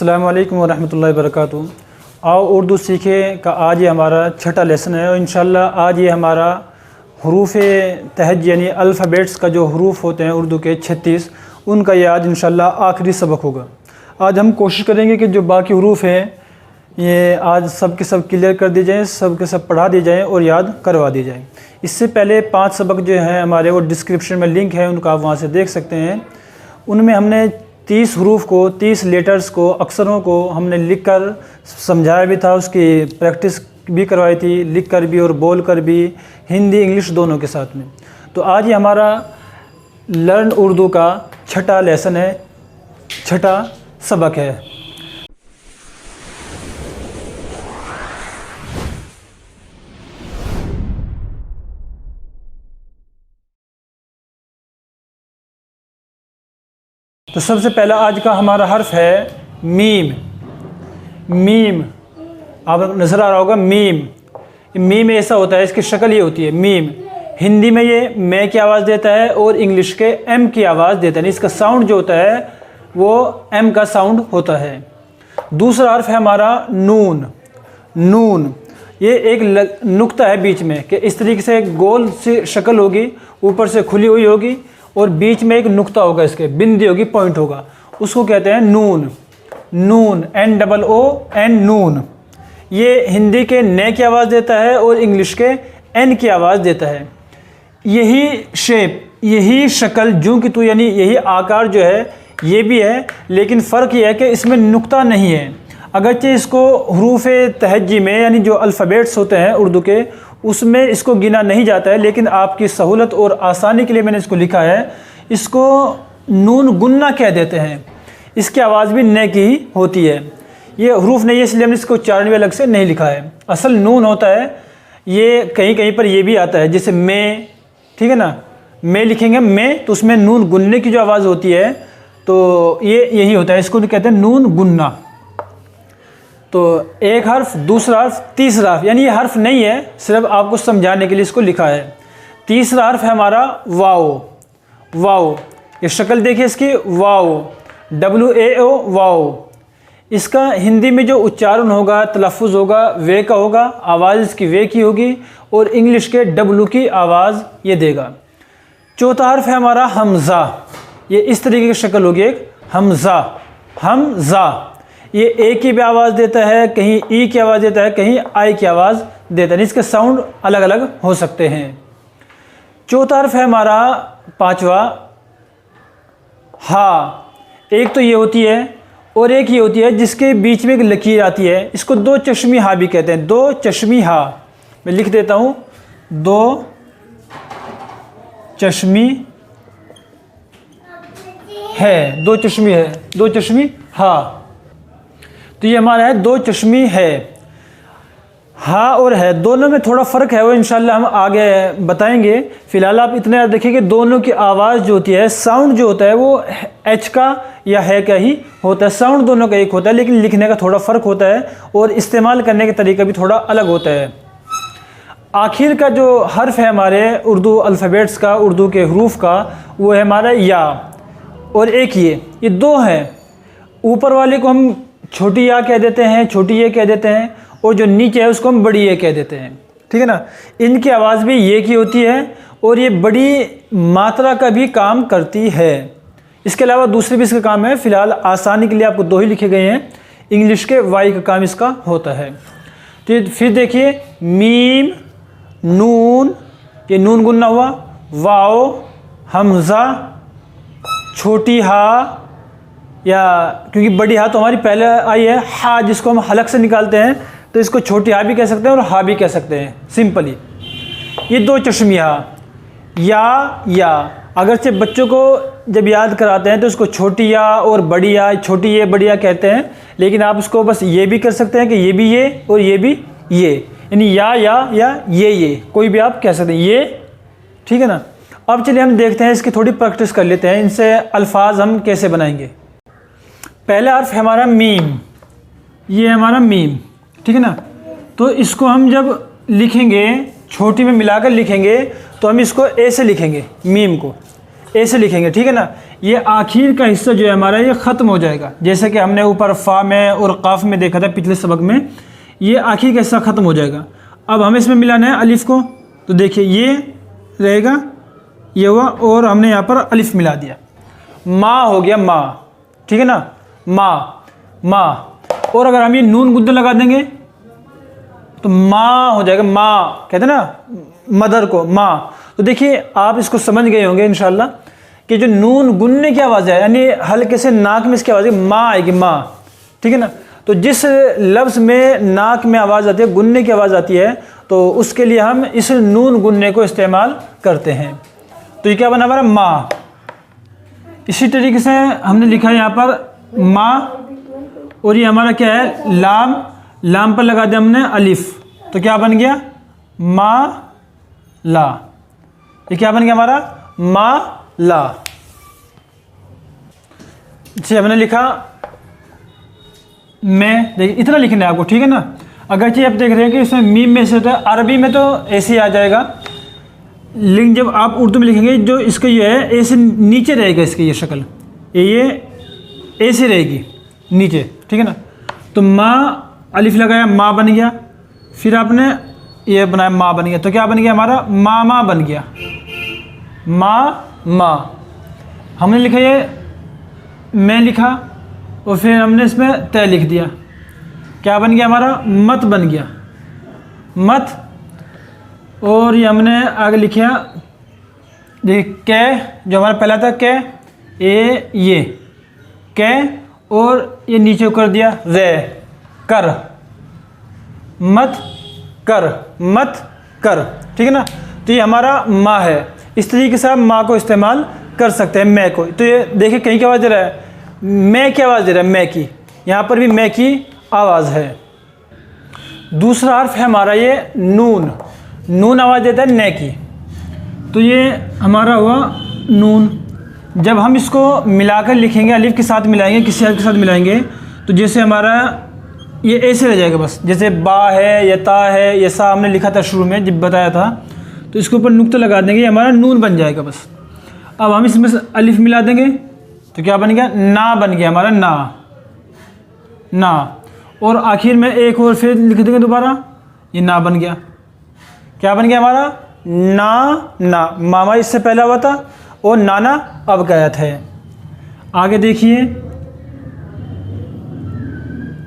अस्सलामु अलैकुम वरहमतुल्लाहि वबरकातुहू। आओ उर्दू सीखे का आज ये हमारा छठा लेसन है और इंशाल्लाह आज ये हमारा हरूफ तहज यानी अल्फ़ाबेट्स का जो हरूफ होते हैं उर्दू के 36, उनका ये आज इंशाल्लाह आखिरी सबक होगा। आज हम कोशिश करेंगे कि जो बाकी हरूफ हैं ये आज सब के सब क्लियर कर दिए जाएँ, सब के सब पढ़ा दिए जाएँ और याद करवा दिए जाएँ। इससे पहले 5 सबक जो हैं हमारे वो डिस्क्रिप्शन में लिंक है, उनका आप वहाँ से देख सकते हैं। उनमें हमने 30 हरूफ को, 30 लेटर्स को, अक्षरों को हमने लिखकर समझाया भी था, उसकी प्रैक्टिस भी करवाई थी, लिखकर भी और बोलकर भी, हिंदी इंग्लिश दोनों के साथ में। तो आज ये हमारा लर्न उर्दू का छठा लेसन है, छठा सबक है। तो सबसे पहला आज का हमारा हर्फ है मीम। मीम आप नज़र आ रहा होगा, मीम। मीम ऐसा होता है, इसकी शक्ल ये होती है मीम। हिंदी में ये मैं की आवाज़ देता है और इंग्लिश के एम की आवाज़ देता है। इसका साउंड जो होता है वो एम का साउंड होता है। दूसरा हर्फ है हमारा नून। नून ये एक नुक्ता है बीच में, कि इस तरीके से गोल सी शक्ल होगी, ऊपर से खुली हुई होगी और बीच में एक नुक्ता होगा, इसके बिंदी होगी, पॉइंट होगा, उसको कहते हैं नून। नून NOON नून। ये हिंदी के ने की आवाज़ देता है और इंग्लिश के एन की आवाज़ देता है। यही शेप, यही शक्ल जूं की तू, यानी यही आकार जो है ये भी है, लेकिन फ़र्क ये है कि इसमें नुक्ता नहीं है। अगरचे इसको हरूफ तहज्जी में यानी जो अल्फ़ाबेट्स होते हैं उर्दू के, उसमें इसको गिना नहीं जाता है, लेकिन आपकी सहूलत और आसानी के लिए मैंने इसको लिखा है। इसको नून गुन्ना कह देते हैं, इसकी आवाज़ भी न की ही होती है। ये हरूफ नहीं है इसलिए हमने इसको उच्चारण भी अलग से नहीं लिखा है। असल नून होता है, ये कहीं कहीं पर ये भी आता है, जैसे मैं, ठीक है ना, मैं लिखेंगे मैं, तो उसमें नून गुन्ने की जो आवाज़ होती है तो ये यही होता है, इसको कहते हैं नून गुन्ना। तो एक हर्फ, दूसरा हर्फ, तीसरा हर्फ, यानी ये हर्फ नहीं है, सिर्फ आपको समझाने के लिए इसको लिखा है। तीसरा हर्फ है हमारा वाओ। वाओ ये शक्ल देखिए इसकी, वाओ, WAO वाओ। इसका हिंदी में जो उच्चारण होगा, तलफ़ुज़ होगा, वे का होगा, आवाज़ इसकी वे की होगी, और इंग्लिश के W की आवाज़ ये देगा। चौथा हर्फ है हमारा हमज़ा। ये इस तरीके की शक्ल होगी, एक हमज़ा। हमज़ा ये ए की भी आवाज़ देता है, कहीं ई की आवाज़ देता है, कहीं आई की आवाज़ देता है। इसके साउंड अलग अलग हो सकते हैं। चौथा हर्फ है हमारा पांचवा हा। एक तो ये होती है और एक ये होती है जिसके बीच में एक लकीर आती है, इसको दो चश्मी हा भी कहते हैं। दो चश्मी हा, मैं लिख देता हूँ, दो चश्मी है, दो चश्मी है, दो चश्मी हा। तो ये हमारा है दो चश्मी है। हा और है दोनों में थोड़ा फ़र्क है, वो इंशाल्लाह हम आगे बताएंगे। फ़िलहाल आप इतना याद रखिए कि दोनों की आवाज़ जो होती है, साउंड जो होता है वो एच का या है का ही होता है। साउंड दोनों का एक होता है, लेकिन लिखने का थोड़ा फ़र्क होता है और इस्तेमाल करने का तरीका भी थोड़ा अलग होता है। आखिर का जो हर्फ है हमारे उर्दू अल्फ़ाबेट्स का, उर्दू के हरूफ का, वो है हमारा या, और एक ये दो हैं। ऊपर वाले को हम छोटी या कह देते हैं, छोटी ये कह देते हैं, और जो नीचे है उसको हम बड़ी ये कह देते हैं, ठीक है ना। इनकी आवाज़ भी ये की होती है और ये बड़ी मात्रा का भी काम करती है। इसके अलावा दूसरे भी इसका काम है। फ़िलहाल आसानी के लिए आपको दो ही लिखे गए हैं। इंग्लिश के वाई का काम इसका होता है। तो फिर देखिए मीम, नून, ये नून गुन्ना हुआ, वाओ, हमज़ा, छोटी हा, या क्योंकि बड़ी हा तो हमारी पहले आई है, हा जिसको हम हलक से निकालते हैं, तो इसको छोटी हा भी कह सकते हैं और हा भी कह सकते हैं, सिंपली। ये दो चश्मी हा, या अगरचे बच्चों को जब याद कराते हैं तो इसको छोटी या और बड़ी या, छोटी ये बड़ी या कहते हैं, लेकिन आप उसको बस ये भी कर सकते हैं कि ये भी ये और ये भी ये, यानी या ये कोई भी आप कह सकते हैं, ये, ठीक है ना। अब चलिए हम देखते हैं, इसकी थोड़ी प्रैक्टिस कर लेते हैं, इनसे अल्फाज हम कैसे बनाएंगे। पहला हर्फ है हमारा मीम। ये हमारा मीम, ठीक है ना। तो इसको हम जब लिखेंगे, छोटी में मिलाकर लिखेंगे, तो हम इसको ए से लिखेंगे, मीम को ए से लिखेंगे, ठीक है ना। ये आखिर का हिस्सा जो है हमारा ये ख़त्म हो जाएगा, जैसे कि हमने ऊपर फ़ा में और क़ाफ़ में देखा था पिछले सबक में, ये आखिर का हिस्सा ख़त्म हो जाएगा। अब हमें इसमें मिलाना है अलिफ़ को, तो देखिए ये रहेगा, ये हुआ, और हमने यहाँ पर अलिफ़ मिला दिया, माँ हो गया माँ, ठीक है ना, माँ माँ। और अगर हम ये नून गुद्दा लगा देंगे तो माँ हो जाएगा, माँ कहते हैं ना मदर को, माँ। तो देखिए आप इसको समझ गए होंगे इंशाल्लाह कि जो नून गुनने की आवाज़ है, यानी हल्के से नाक में इसकी आवाज़ माँ आएगी, माँ, ठीक है ना। तो जिस लफ्ज़ में नाक में आवाज़ आती है, गुनने की आवाज़ आती है, तो उसके लिए हम इस नून गुनने को इस्तेमाल करते हैं। तो ये क्या बना हमारा माँ। इसी तरीके से हमने लिखा है यहाँ पर माँ, और ये हमारा क्या है लाम, लाम पर लगा दिया हमने अलिफ, तो क्या बन गया मा ला। ये क्या बन गया हमारा मा ला। जी हमने लिखा मैं, देखिए इतना लिखना है आपको, ठीक है ना। अगरचे आप देख रहे हैं कि इसमें मीम में से होता है, अरबी में तो ऐसे ही आ जाएगा, लेकिन जब आप उर्दू में लिखेंगे जो इसका ये है ऐसे नीचे रहेगा, इसकी ये शक्ल ये ऐसे रहेगी नीचे, ठीक है ना। तो माँ अलिफ लगाया, माँ बन गया, फिर आपने ये बनाया माँ बन गया, तो क्या बन गया हमारा मामा बन गया, माँ माँ। हमने लिखा ये मैं लिखा, और फिर हमने इसमें तय लिख दिया, क्या बन गया हमारा मत बन गया, मत। और ये हमने आगे लिखा देखिए कै, जो हमारा पहला था कै, ये कै, और ये नीचे कर दिया रे, कर, मत कर, मत कर, ठीक है ना। तो ये हमारा माँ है। इस तरीके से आप माँ को इस्तेमाल कर सकते हैं, मैं को। तो ये देखिए कहीं क्या आवाज़ दे रहा है, मैं की आवाज़ दे रहा है, मैं की, यहाँ पर भी मैं की आवाज़ है। दूसरा हर्फ है हमारा ये नून, नून आवाज़ देता है नै की, तो ये हमारा हुआ नून। जब हम इसको मिलाकर लिखेंगे, अलिफ के साथ मिलाएंगे, किसी हर्फ के साथ मिलाएंगे, तो जैसे हमारा ये ऐसे रह जाएगा बस, जैसे बा है या ता है या सा हमने लिखा था शुरू में जब बताया था, तो इसके ऊपर नुक्ता लगा देंगे, ये हमारा नून बन जाएगा बस। अब हम इसमें से अलिफ मिला देंगे तो क्या बन गया ना बन गया हमारा ना, ना। और आखिर में एक और फिर लिख देंगे दोबारा, ये ना बन गया, क्या बन गया हमारा ना ना। मामा इससे पहले हुआ था और नाना अब गायत है। आगे देखिए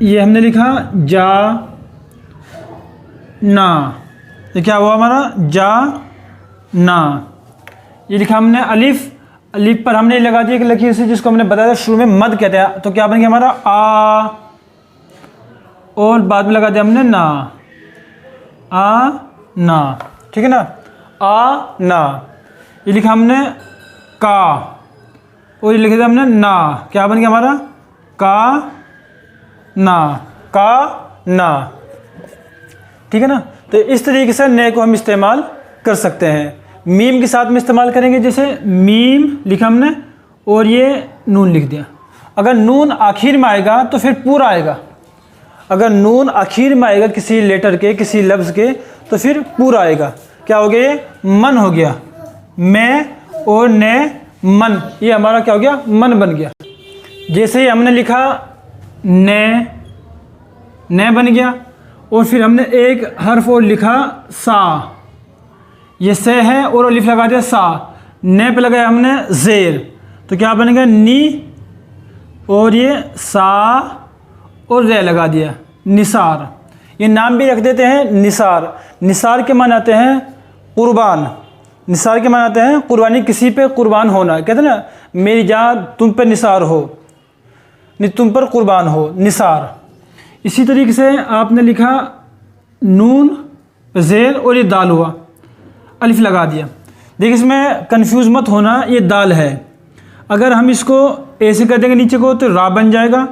ये हमने लिखा जा ना, ये क्या हुआ हमारा जा ना। ये लिखा हमने अलिफ, अलिफ पर हमने लगा दिया कि लकीर से, जिसको हमने बताया था शुरू में मद कहते हैं, तो क्या बन गया हमारा आ, और बाद में लगा दिया हमने ना, आ ना, ठीक है ना, आ ना। ये लिखा हमने का, और ये लिखा दिया हमने ना, क्या बन गया हमारा का ना, का ना, ठीक है ना। तो इस तरीके से ने को हम इस्तेमाल कर सकते हैं। मीम के साथ में इस्तेमाल करेंगे, जैसे मीम लिखा हमने और ये नून लिख दिया। अगर नून आखिर में आएगा तो फिर पूरा आएगा, अगर नून आखिर में आएगा किसी लेटर के, किसी लफ्ज़ के, तो फिर पूरा आएगा। क्या हो गया ये मन हो गया, मैं और ने मन, ये हमारा क्या हो गया मन बन गया। जैसे ही हमने लिखा ने बन गया, और फिर हमने एक हर्फ और लिखा सा, ये से है और अलिफ लगा दिया सा, ने पे लगाया हमने ज़ेर, तो क्या बन गया नी, और ये सा और रे लगा दिया निसार। ये नाम भी रख देते हैं निसार। निसार के माने आते हैं कुर्बान, निसार के माने आते हैं कुर्बानी, किसी पे कुर्बान होना। कहते हैं ना मेरी जान तुम पे निसार हो, तुम पर कुर्बान हो, निसार। इसी तरीके से आपने लिखा नून ज़ेर और ये दाल हुआ, अलिफ लगा दिया। देखिए इसमें कंफ्यूज मत होना, ये दाल है। अगर हम इसको ऐसे कर देंगे नीचे को तो रा बन जाएगा,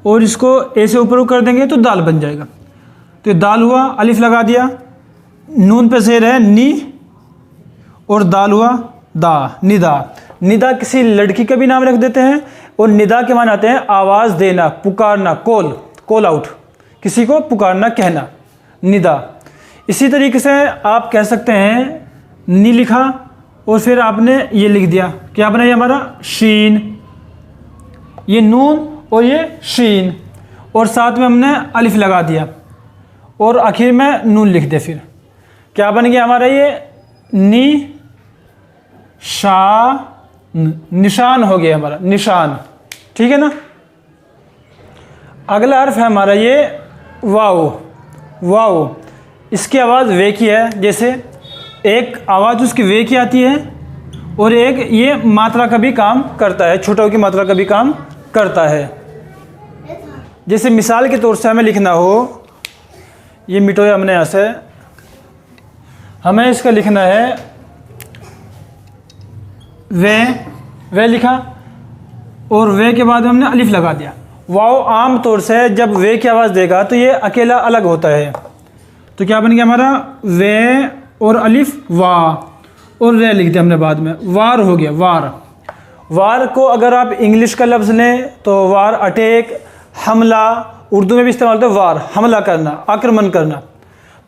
और इसको ऐसे ऊपर कर देंगे तो दाल बन जाएगा। तो ये दाल हुआ, अलिफ लगा दिया, नून पे ज़ेर है नी, और दाल हुआ दा, निदा। निदा किसी लड़की का भी नाम रख देते हैं, और निदा के माने आते हैं आवाज़ देना, पुकारना, कॉल, कॉल आउट, किसी को पुकारना, कहना, निदा। इसी तरीके से आप कह सकते हैं नी लिखा और फिर आपने ये लिख दिया, क्या बना ये हमारा शीन, ये नून और ये शीन, और साथ में हमने अलिफ लगा दिया और आखिर में नून लिख दिया। फिर क्या बन गया हमारा ये निशान हो गया हमारा निशान। ठीक है ना। अगला हर्फ है हमारा ये वाव। वाव इसकी आवाज़ वे की है, जैसे एक आवाज़ उसकी वे की आती है और एक ये मात्रा का भी काम करता है, छोटों की मात्रा का भी काम करता है। जैसे मिसाल के तौर से हमें लिखना हो, ये मिटोया हमने यहाँ से, हमें इसका लिखना है वे लिखा और वे के बाद हमने अलिफ लगा दिया। वाव आम तौर से जब वे की आवाज़ देगा तो ये अकेला अलग होता है, तो क्या बन गया हमारा वे और अलिफ वा और रे लिख दिया हमने बाद में, वार हो गया वार। वार को अगर आप इंग्लिश का लफ्ज़ लें तो वार अटैक, हमला, उर्दू में भी इस्तेमाल होता है वार, हमला करना, आक्रमण करना।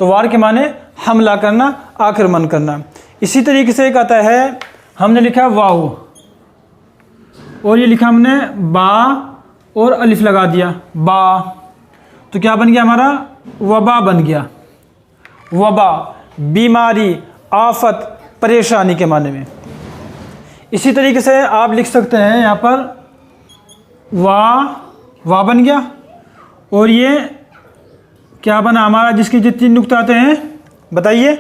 तो वार के माने हमला करना, आक्रमण करना। इसी तरीके से एक आता है, हमने लिखा वाव और ये लिखा हमने बा और अलिफ लगा दिया बा, तो क्या बन गया हमारा वबा बन गया। वबा बीमारी, आफत, परेशानी के माने में। इसी तरीके से आप लिख सकते हैं यहाँ पर वा बन गया और ये क्या बना हमारा, जिसके जितने नुक्ते आते हैं बताइए,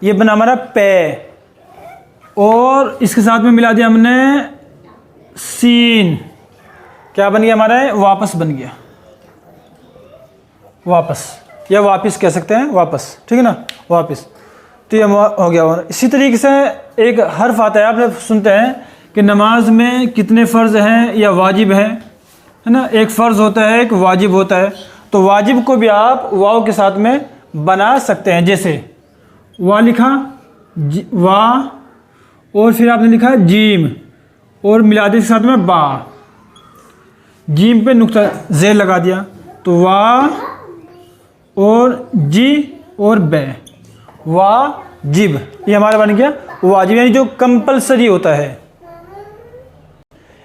ये बना हमारा पे और इसके साथ में मिला दिया हमने सीन, क्या बन गया हमारा वापस बन गया, वापस या वापस कह सकते हैं, वापस। ठीक है ना, वापस। तो ये हो गया। और इसी तरीके से एक हर्फ आता है, आप सुनते हैं कि नमाज में कितने फ़र्ज़ हैं या वाजिब हैं, है ना। एक फ़र्ज़ होता है, एक वाजिब होता है। तो वाजिब को भी आप वाव के साथ में बना सकते हैं, जैसे वा लिखा वा और फिर आपने लिखा जीम और मिला दिया इसके साथ में बा, जीम पे नुक्ता ज़ेर लगा दिया, तो वा और जी और बे, वाजिब, ये हमारा बन गया वाजिब, यानी जो कंपलसरी होता है।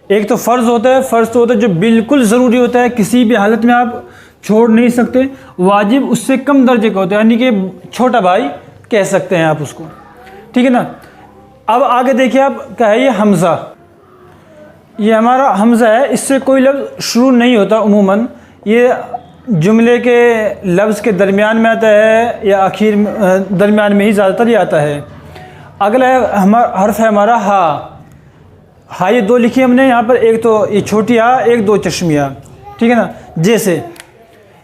एक तो फ़र्ज़ होता है, फ़र्ज़ तो होता है जो बिल्कुल ज़रूरी होता है, किसी भी हालत में आप छोड़ नहीं सकते। वाजिब उससे कम दर्जे का होता है, यानी कि छोटा भाई कह सकते हैं आप उसको। ठीक है ना। अब आगे देखिए आप, क्या है ये हमज़ा, ये हमारा हमज़ा है, इससे कोई लफ्ज़ शुरू नहीं होता उमूमन, ये जुमले के लफ्ज़ के दरमियान में आता है या आखिर दरमियान में ही ज़्यादातर ये आता है। अगला है हमारा हर्फ है हमारा हा। ये दो लिखी हमने यहाँ पर, एक तो ये छोटी हा, एक दो चश्मी हा। ठीक है ना। जैसे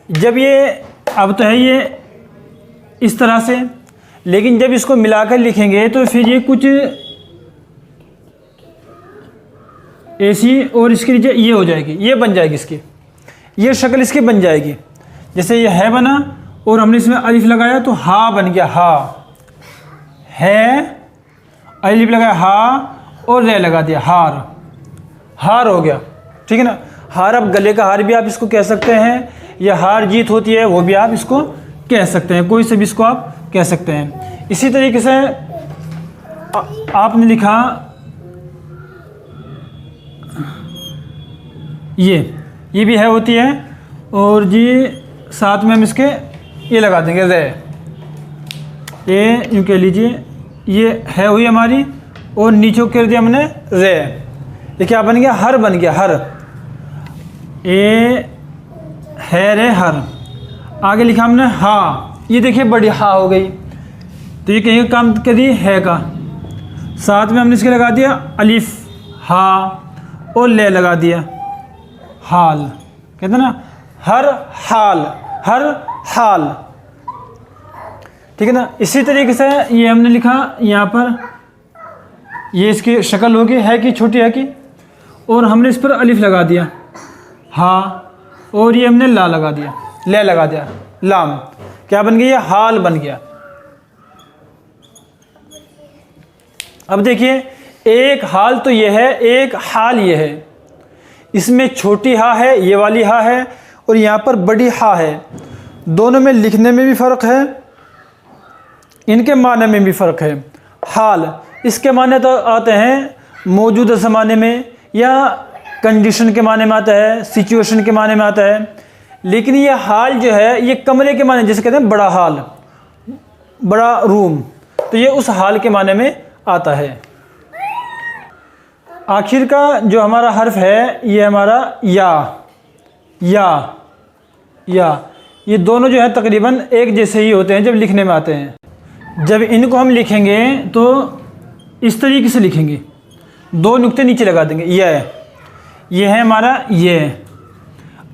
जब ये अब तो है ये इस तरह से, लेकिन जब इसको मिलाकर लिखेंगे तो फिर ये कुछ ऐसी और इसके नीचे ये हो जाएगी, ये बन जाएगी, इसकी ये शक्ल इसकी बन जाएगी। जैसे ये है बना और हमने इसमें अलिफ लगाया तो हा बन गया, हा है, अलिफ लगाया हा और रे लगा दिया हार, हार हो गया। ठीक है ना। हार, अब गले का हार भी आप इसको कह सकते हैं, या हार जीत होती है वो भी आप इसको कह सकते हैं, कोई से भी इसको आप कह सकते हैं। इसी तरीके से आपने लिखा ये भी है होती है, और जी साथ में हम इसके ये लगा देंगे रे, ये यूँ कह लीजिए, ये है हुई हमारी और नीचे कर दिया हमने रे, ये क्या बन गया हर बन गया, हर, ए है रे हर। आगे लिखा हमने हा, ये देखिए बड़ी हा हो गई, तो ये कहीं काम कर दिए है का, साथ में हमने इसके लगा दिया अलिफ हा और ले लगा दिया हाल, कहते हैं ना हर हाल, हर हाल। ठीक है ना। इसी तरीके से ये हमने लिखा यहाँ पर, ये इसकी शक्ल होगी है कि छोटी है कि, और हमने इस पर अलिफ लगा दिया हा और ये हमने ला लगा दिया, ले लगा दिया लाम, क्या बन गया, हाल बन गया। अब देखिए एक हाल तो ये है, एक हाल ये है, इसमें छोटी हा है, ये वाली हा है, और यहाँ पर बड़ी हा है। दोनों में लिखने में भी फ़र्क है, इनके माने में भी फ़र्क है। हाल इसके माने तो आते हैं मौजूदा ज़माने में, या कंडीशन के माने में आता है, सिचुएशन के माने में आता है। लेकिन ये हाल जो है ये कमरे के माने, जैसे कहते हैं बड़ा हाल, बड़ा रूम, तो ये उस हाल के माने में आता है। आखिर का जो हमारा हर्फ है ये हमारा या ये दोनों जो है तकरीबन एक जैसे ही होते हैं जब लिखने में आते हैं। जब इनको हम लिखेंगे तो इस तरीके से लिखेंगे, 2 नुक्ते नीचे लगा देंगे, ये है हमारा ये।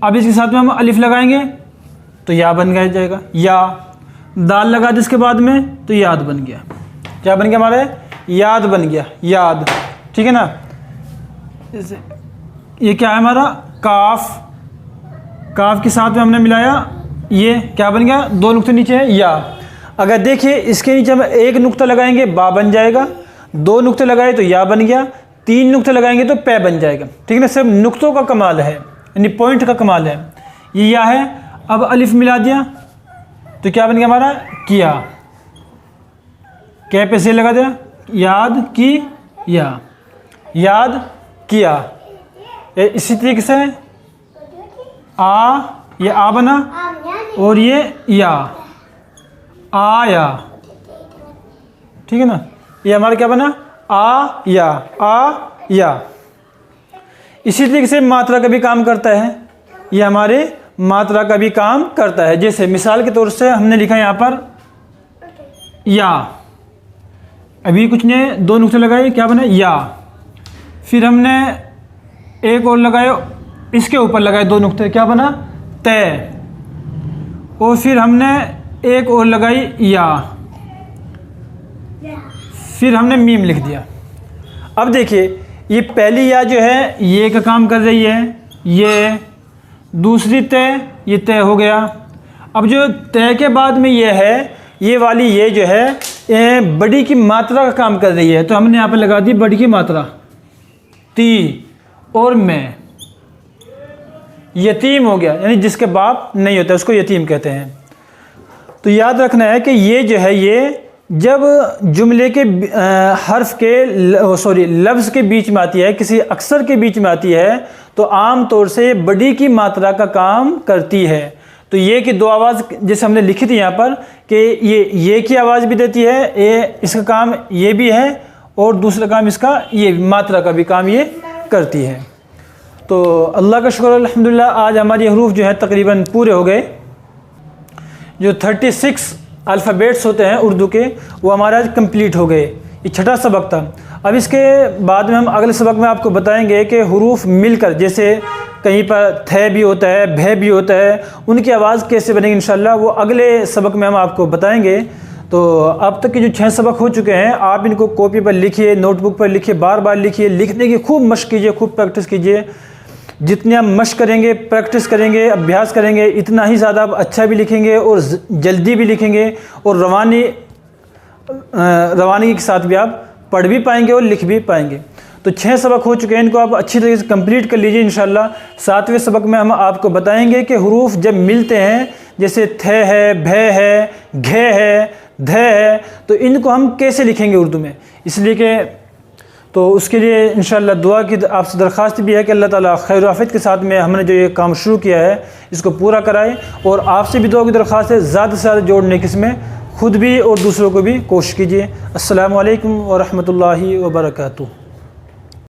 अब इसके साथ में हम अलिफ लगाएंगे तो या बन गया जाएगा, या दाल लगा दे इसके बाद में तो याद बन गया। क्या बन गया हमारे? याद बन गया, याद। ठीक है ना। ये क्या है हमारा? काफ के साथ में हमने मिलाया, ये क्या बन गया? 2 नुक्ते नीचे है या। अगर देखिए इसके नीचे हम 1 नुक्ता लगाएंगे बा बन जाएगा, 2 नुक्ते लगाए तो या बन गया, 3 नुक्ते लगाएंगे तो पै बन जाएगा। ठीक है ना। सब नुक्तों का कमाल है, यानी पॉइंट का कमाल है। ये या है। अब अलिफ मिला दिया तो क्या बन गया हमारा? किया। कै पे से लगा दिया, याद की या, याद किया। इसी तरीके से ये आ बना और ये या, आया। ठीक है ना। ये हमारा क्या बना? आ या। इसी तरीके से मात्रा का भी काम करता है, ये हमारे मात्रा का भी काम करता है। जैसे मिसाल के तौर से हमने लिखा यहाँ पर या, अभी कुछ ने 2 नुक्ते लगाए, क्या बना? या। फिर हमने एक और लगाए, इसके ऊपर लगाए 2 नुक्ते, क्या बना? तय। और फिर हमने एक और लगाई या, फिर हमने मीम लिख दिया। अब देखिए ये पहली या जो है ये का काम कर रही है, ये दूसरी तय, ये तय हो गया। अब जो तय के बाद में ये है, ये वाली ये जो है ये बड़ी की मात्रा का काम कर रही है, तो हमने यहाँ पे लगा दी बड़ी की मात्रा, ती और मैं। यतीम हो गया, यानी जिसके बाप नहीं होता उसको यतीम कहते हैं। तो याद रखना है कि ये जो है ये जब जुमले के हर्फ के लफ्ज़ के बीच में आती है, किसी अक्सर के बीच में आती है, तो आम तौर से बड़ी की मात्रा का काम करती है। तो ये की 2 आवाज़ जैसे हमने लिखी थी यहाँ पर कि ये की आवाज़ भी देती है, ये इसका काम ये भी है, और दूसरा काम इसका ये मात्रा का भी काम ये करती है। तो अल्लाह का शुक्र अल्हम्दुलिल्लाह, आज हमारी हरूफ जो है तकरीबन पूरे हो गए। जो 36 अल्फ़ाबेट्स होते हैं उर्दू के, वो हमारा आज कंप्लीट हो गए। ये छठा सबक था। अब इसके बाद में हम अगले सबक में आपको बताएंगे कि हरूफ मिलकर, जैसे कहीं पर थ भी होता है, भे भी होता है, उनकी आवाज़ कैसे बनेगी इंशाल्लाह वो अगले सबक में हम आपको बताएंगे। तो अब तक के जो 6 सबक हो चुके हैं, आप इनको कॉपी पर लिखिए, नोटबुक पर लिखिए, बार बार लिखिए, लिखने की खूब मशक कीजिए, खूब प्रैक्टिस कीजिए। जितने आप मशक करेंगे, प्रैक्टिस करेंगे, अभ्यास करेंगे, इतना ही ज़्यादा आप अच्छा भी लिखेंगे और जल्दी भी लिखेंगे, और रवानी के साथ भी आप पढ़ भी पाएंगे और लिख भी पाएंगे। तो 6 सबक हो चुके हैं, इनको आप अच्छी तरीके से कंप्लीट कर लीजिए इंशाल्लाह। 7वें सबक में हम आपको बताएंगे कि हरूफ जब मिलते हैं, जैसे थ है, भे है, घे है, ध है, तो इनको हम कैसे लिखेंगे उर्दू में। इसलिए कि तो उसके लिए इंशाल्लाह दुआ की आपसे दरख्वास्त भी है कि अल्लाह ताला खैर आफियत के साथ में हमने जो ये काम शुरू किया है इसको पूरा कराए। और आपसे भी दुआ की दरख्वास्त है, ज़्यादा से ज़्यादा जोड़ने की इसमें खुद भी और दूसरों को भी कोशिश कीजिए। अस्सलामु अलैकुम व रहमतुल्लाहि व बरकातुहू।